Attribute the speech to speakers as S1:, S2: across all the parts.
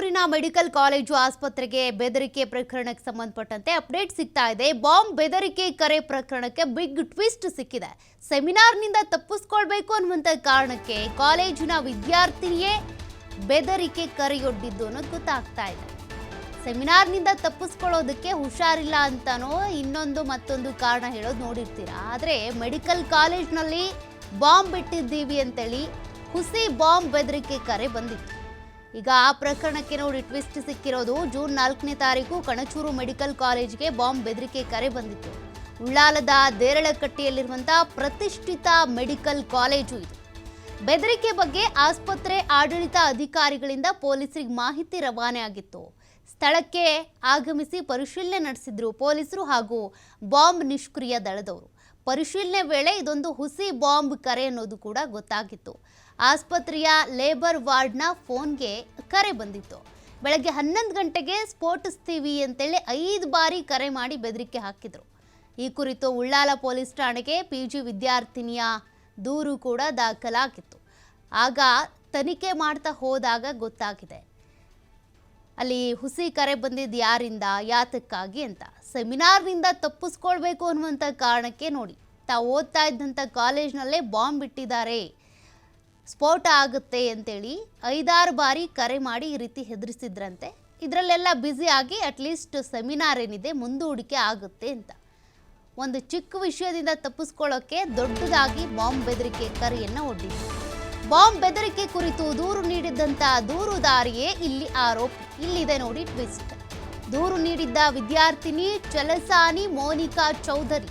S1: ಊರಿನ medical college ಆಸ್ಪತ್ರೆಗೆ ಬೆದರಿಕೆ ಪ್ರಕರಣಕ್ಕೆ ಸಂಬಂಧಪಟ್ಟಂತೆ ಅಪ್ಡೇಟ್ ಸಿಗ್ತಾ ಇದೆ. ಬಾಂಬ್ ಬೆದರಿಕೆ ಕರೆ ಪ್ರಕರಣಕ್ಕೆ ಬಿಗ್ ಟ್ವಿಸ್ಟ್ ಸಿಕ್ಕಿದೆ. ಸೆಮಿನಾರ್ನಿಂದ ತಪ್ಪಿಸಿಕೊಳ್ಳಬೇಕು ಅನ್ನುವಂತ ಕಾರಣಕ್ಕೆ ಕಾಲೇಜಿನ ವಿದ್ಯಾರ್ಥಿನಿಯೇ ಬೆದರಿಕೆ ಕರೆಯೊಡ್ಡಿದ್ದು ಅನ್ನೋದು ಗೊತ್ತಾಗ್ತಾ ಇದೆ. ಸೆಮಿನಾರ್ನಿಂದ ತಪ್ಪಿಸ್ಕೊಳ್ಳೋದಕ್ಕೆ ಹುಷಾರಿಲ್ಲ ಅಂತಾನೋ ಇನ್ನೊಂದು ಮತ್ತೊಂದು ಕಾರಣ ಹೇಳೋದು ನೋಡಿರ್ತೀರಾ. ಆದರೆ ಮೆಡಿಕಲ್ ಕಾಲೇಜ್ನಲ್ಲಿ ಬಾಂಬ್ ಇಟ್ಟಿದ್ದೀವಿ ಅಂತೇಳಿ ಹುಸಿ ಬಾಂಬ್ ಬೆದರಿಕೆ ಕರೆ ಬಂದಿತ್ತು. ಈಗ ಆ ಪ್ರಕರಣಕ್ಕೆ ನೋಡಿ ಟ್ವಿಸ್ಟ್ ಸಿಕ್ಕಿರೋದು. ಜೂನ್ 4ನೇ ತಾರೀಕು ಕಣಚೂರು ಮೆಡಿಕಲ್ ಕಾಲೇಜ್ಗೆ ಬಾಂಬ್ ಬೆದರಿಕೆ ಕರೆ ಬಂದಿತ್ತು. ಉಳ್ಳಾಲದ ದೇರಳಕಟ್ಟೆಯಲ್ಲಿರುವಂತಹ ಪ್ರತಿಷ್ಠಿತ ಮೆಡಿಕಲ್ ಕಾಲೇಜು ಇದು. ಬೆದರಿಕೆ ಬಗ್ಗೆ ಆಸ್ಪತ್ರೆ ಆಡಳಿತ ಅಧಿಕಾರಿಗಳಿಂದ ಪೊಲೀಸರಿಗೆ ಮಾಹಿತಿ ರವಾನೆ ಆಗಿತ್ತು. ಸ್ಥಳಕ್ಕೆ ಆಗಮಿಸಿ ಪರಿಶೀಲನೆ ನಡೆಸಿದ್ರು ಪೊಲೀಸರು ಹಾಗೂ ಬಾಂಬ್ ನಿಷ್ಕ್ರಿಯ ದಳದವರು. ಪರಿಶೀಲನೆ ವೇಳೆ ಇದೊಂದು ಹುಸಿ ಬಾಂಬ್ ಕರೆ ಅನ್ನೋದು ಕೂಡ ಗೊತ್ತಾಗಿತ್ತು. ಆಸ್ಪತ್ರೆಯ ಲೇಬರ್ ವಾರ್ಡ್ನ ಫೋನ್ಗೆ ಕರೆ ಬಂದಿತ್ತು. ಬೆಳಗ್ಗೆ 11 ಗಂಟೆಗೆ ಸ್ಫೋಟಿಸ್ತೀವಿ ಅಂತೇಳಿ 5 ಬಾರಿ ಕರೆ ಮಾಡಿ ಬೆದರಿಕೆ ಹಾಕಿದ್ರು. ಈ ಕುರಿತು ಉಳ್ಳಾಲ ಪೊಲೀಸ್ ಠಾಣೆಗೆ ಪಿಜಿ ವಿದ್ಯಾರ್ಥಿನಿಯ ದೂರು ಕೂಡ ದಾಖಲಾಗಿತ್ತು. ಆಗ ತನಿಖೆ ಮಾಡ್ತಾ ಹೋದಾಗ ಗೊತ್ತಾಗಿದೆ ಅಲ್ಲಿ ಹುಸಿ ಕರೆ ಬಂದಿದ್ದು ಯಾರಿಂದ, ಯಾತಕ್ಕಾಗಿ ಅಂತ. ಸೆಮಿನಾರ್ನಿಂದ ತಪ್ಪಿಸ್ಕೊಳ್ಬೇಕು ಅನ್ನುವಂಥ ಕಾರಣಕ್ಕೆ ನೋಡಿ ತಾವು ಓದ್ತಾ ಇದ್ದಂಥ ಕಾಲೇಜ್ನಲ್ಲೇ ಬಾಂಬ್ ಇಟ್ಟಿದ್ದಾರೆ, ಸ್ಫೋಟ ಆಗುತ್ತೆ ಅಂತೇಳಿ 5-6 ಬಾರಿ ಕರೆ ಮಾಡಿ ಈ ರೀತಿ ಹೆದರಿಸಿದ್ರಂತೆ. ಇದರಲ್ಲೆಲ್ಲ ಬ್ಯುಸಿ ಆಗಿ ಅಟ್ಲೀಸ್ಟ್ ಸೆಮಿನಾರ್ ಏನಿದೆ ಮುಂದೂಡಿಕೆ ಆಗುತ್ತೆ ಅಂತ. ಒಂದು ಚಿಕ್ಕ ವಿಷಯದಿಂದ ತಪ್ಪಿಸ್ಕೊಳ್ಳೋಕ್ಕೆ ದೊಡ್ಡದಾಗಿ ಬಾಂಬ್ ಬೆದರಿಕೆ ಕರೆಯನ್ನು ಒಡ್ಡಿದ್ರು. ಬಾಂಬ್ ಬೆದರಿಕೆ ಕುರಿತು ದೂರು ನೀಡಿದ್ದಂಥ ದೂರುದಾರಿಯೇ ಇಲ್ಲಿ ಆರೋಪಿ. ಇಲ್ಲಿದೆ ನೋಡಿ ಟ್ವಿಸ್ಟ್. ದೂರು ನೀಡಿದ್ದ ವಿದ್ಯಾರ್ಥಿನಿ ಚಲಸಾನಿ ಮೋನಿಕಾ ಚೌಧರಿ,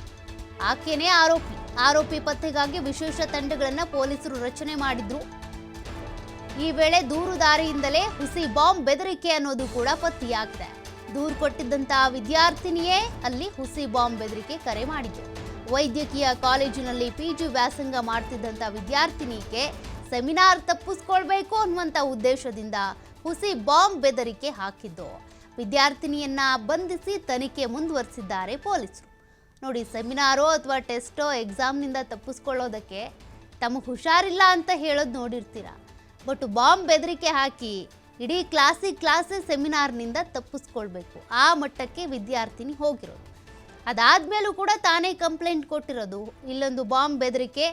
S1: ಆಕೆನೇ ಆರೋಪಿ. ಆರೋಪಿ ಪತ್ತೆಗಾಗಿ ವಿಶೇಷ ತಂಡಗಳನ್ನು ಪೊಲೀಸರು ರಚನೆ ಮಾಡಿದ್ರು. ಈ ವೇಳೆ ದೂರುದಾರಿಯಿಂದಲೇ ಹುಸಿ ಬಾಂಬ್ ಬೆದರಿಕೆ ಅನ್ನೋದು ಕೂಡ ಪತ್ತೆಯಾಗಿದೆ. ದೂರು ಕೊಟ್ಟಿದ್ದಂತಹ ವಿದ್ಯಾರ್ಥಿನಿಯೇ ಅಲ್ಲಿ ಹುಸಿ ಬಾಂಬ್ ಬೆದರಿಕೆ ಕರೆ ಮಾಡಿದ್ರು. ವೈದ್ಯಕೀಯ ಕಾಲೇಜಿನಲ್ಲಿ ಪಿಜಿ ವ್ಯಾಸಂಗ ಮಾಡ್ತಿದ್ದಂಥ ವಿದ್ಯಾರ್ಥಿನಿಗೆ ಸೆಮಿನಾರ್ ತಪ್ಪಿಸ್ಕೊಳ್ಬೇಕು ಅನ್ನುವಂಥ ಉದ್ದೇಶದಿಂದ ಹುಸಿ ಬಾಂಬ್ ಬೆದರಿಕೆ ಹಾಕಿದ್ದು. ವಿದ್ಯಾರ್ಥಿನಿಯನ್ನ ಬಂಧಿಸಿ ತನಿಖೆ ಮುಂದುವರಿಸಿದ್ದಾರೆ ಪೊಲೀಸರು. ನೋಡಿ, ಸೆಮಿನಾರೋ ಅಥವಾ ಟೆಸ್ಟೋ ಎಕ್ಸಾಮ್ನಿಂದ ತಪ್ಪಿಸ್ಕೊಳ್ಳೋದಕ್ಕೆ ತಮಗೆ ಹುಷಾರಿಲ್ಲ ಅಂತ ಹೇಳೋದು ನೋಡಿರ್ತೀರ. ಬಟ್ ಬಾಂಬ್ ಬೆದರಿಕೆ ಹಾಕಿ ಇಡೀ ಕ್ಲಾಸೇ ಸೆಮಿನಾರ್ನಿಂದ ತಪ್ಪಿಸ್ಕೊಳ್ಬೇಕು, ಆ ಮಟ್ಟಕ್ಕೆ ವಿದ್ಯಾರ್ಥಿನಿ ಹೋಗಿರೋದು. ಅದಾದ್ಮೇಲೂ ಕೂಡ ತಾನೇ ಕಂಪ್ಲೇಂಟ್ ಕೊಟ್ಟಿರೋದು, ಇಲ್ಲೊಂದು ಬಾಂಬ್ ಬೆದರಿಕೆ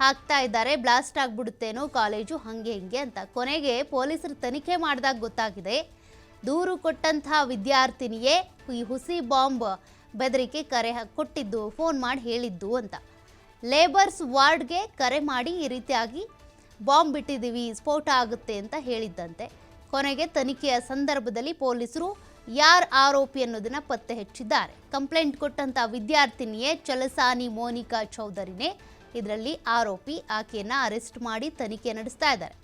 S1: ಹಾಕ್ತಾ ಇದ್ದಾರೆ, ಬ್ಲಾಸ್ಟ್ ಆಗ್ಬಿಡುತ್ತೇನೋ ಕಾಲೇಜು, ಹಂಗೆ ಹಿಂಗೆ ಅಂತ. ಕೊನೆಗೆ ಪೊಲೀಸರು ತನಿಖೆ ಮಾಡಿದಾಗ ಗೊತ್ತಾಗಿದೆ ದೂರು ಕೊಟ್ಟಂತಹ ವಿದ್ಯಾರ್ಥಿನಿಯೇ ಈ ಹುಸಿ ಬಾಂಬ್ ಬೆದರಿಕೆ ಕರೆ ಕೊಟ್ಟಿದ್ದು, ಫೋನ್ ಮಾಡಿ ಹೇಳಿದ್ದು ಅಂತ. ಲೇಬರ್ಸ್ ವಾರ್ಡ್ಗೆ ಕರೆ ಮಾಡಿ ಈ ರೀತಿಯಾಗಿ ಬಾಂಬ್ ಬಿಟ್ಟಿದ್ದೀವಿ, ಸ್ಫೋಟ ಆಗುತ್ತೆ ಅಂತ ಹೇಳಿದ್ದಂತೆ. ಕೊನೆಗೆ ತನಿಖೆಯ ಸಂದರ್ಭದಲ್ಲಿ ಪೊಲೀಸರು ಯಾರು ಆರೋಪಿ ಅನ್ನೋದನ್ನ ಪತ್ತೆ ಹಚ್ಚಿದ್ದಾರೆ. ಕಂಪ್ಲೇಂಟ್ ಕೊಟ್ಟಂತ ವಿದ್ಯಾರ್ಥಿನಿಯೇ ಚಲಸಾನಿ ಮೋನಿಕಾ ಚೌಧರಿನೇ ಇದರಲ್ಲಿ ಆರೋಪಿ. ಆಕೆಯನ್ನ ಅರೆಸ್ಟ್ ಮಾಡಿ ತನಿಖೆ ನಡೆಸ್ತಾ ಇದ್ದಾರೆ.